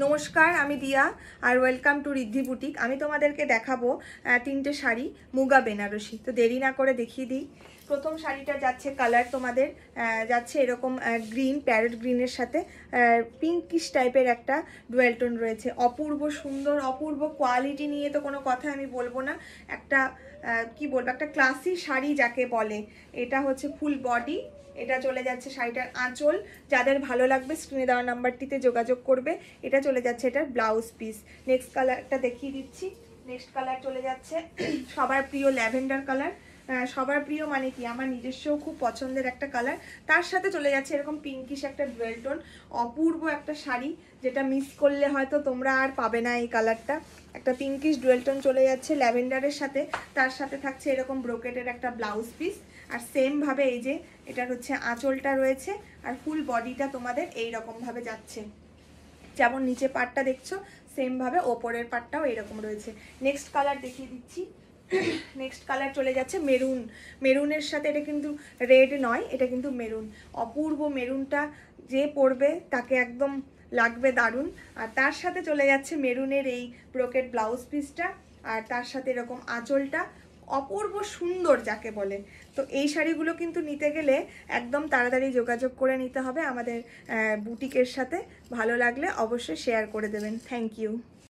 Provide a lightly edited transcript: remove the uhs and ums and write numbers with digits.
নমস্কার, আমি দিয়া আর ওয়েলকাম টু রিদ্ধি বুটিক। আমি তোমাদেরকে দেখাবো তিনটে শাড়ি মুগা বেনারসি। তো দেরি না করে দেখিয়ে দিই। প্রথম শাড়িটা যাচ্ছে কালার তোমাদের যাচ্ছে এরকম গ্রিন, প্যারট গ্রিনের সাথে পিঙ্কিশ টাইপের একটা ডুয়েল টোন রয়েছে। অপূর্ব সুন্দর, অপূর্ব কোয়ালিটি নিয়ে তো কোনো কথা আমি বলবো না। একটা কি বলবো, একটা ক্লাসি শাড়ি যাকে বলে। এটা হচ্ছে ফুল বডি, এটা চলে যাচ্ছে শাড়িটার আঁচল। যাদের ভালো লাগবে স্ক্রিনে দেওয়া নাম্বারটিতে যোগাযোগ করবে। এটা চলে যাচ্ছে এটার ব্লাউজ পিস। নেক্সট কালারটা দেখিয়ে দিচ্ছি। নেক্সট কালার চলে যাচ্ছে সবার প্রিয় ল্যাভেন্ডার কালার। সবার প্রিয় মানে কি, আমার নিজস্বও খুব পছন্দের একটা কালার। তার সাথে চলে যাচ্ছে এরকম পিঙ্কিশ একটা ডুয়েল টোন। অপূর্ব একটা শাড়ি, যেটা মিস করলে হয়তো তোমরা আর পাবে না এই কালারটা। একটা পিঙ্কিশ ডুয়েল টোন চলে যাচ্ছে ল্যাভেন্ডারের সাথে। তার সাথে থাকছে এরকম ব্রোকেটের একটা ব্লাউজ পিস। আর সেম ভাবে এই যে এটার হচ্ছে আঁচলটা রয়েছে, আর ফুল বডিটা তোমাদের এই রকম ভাবে যাচ্ছে। যেমন নিচে পাটটা দেখছো, সেম ভাবে ওপরের পাটটাও এইরকম রয়েছে। নেক্সট কালার দেখিয়ে দিচ্ছি। নেক্সট কালার চলে যাচ্ছে মেরুন। মেরুনের সাথে এটা কিন্তু রেড নয়, এটা কিন্তু মেরুন। অপূর্ব মেরুনটা যে পরবে তাকে একদম লাগবে দারুণ। আর তার সাথে চলে যাচ্ছে মেরুনের এই ব্রোকেট ব্লাউজ পিসটা, আর তার সাথে এরকম আঁচলটা। অপূর্ব সুন্দর যাকে বলে। তো এই শাড়িগুলো কিন্তু নিতে গেলে একদম তাড়াতাড়ি যোগাযোগ করে নিতে হবে আমাদের বুটিকের সাথে। ভালো লাগলে অবশ্যই শেয়ার করে দেবেন। Thank you.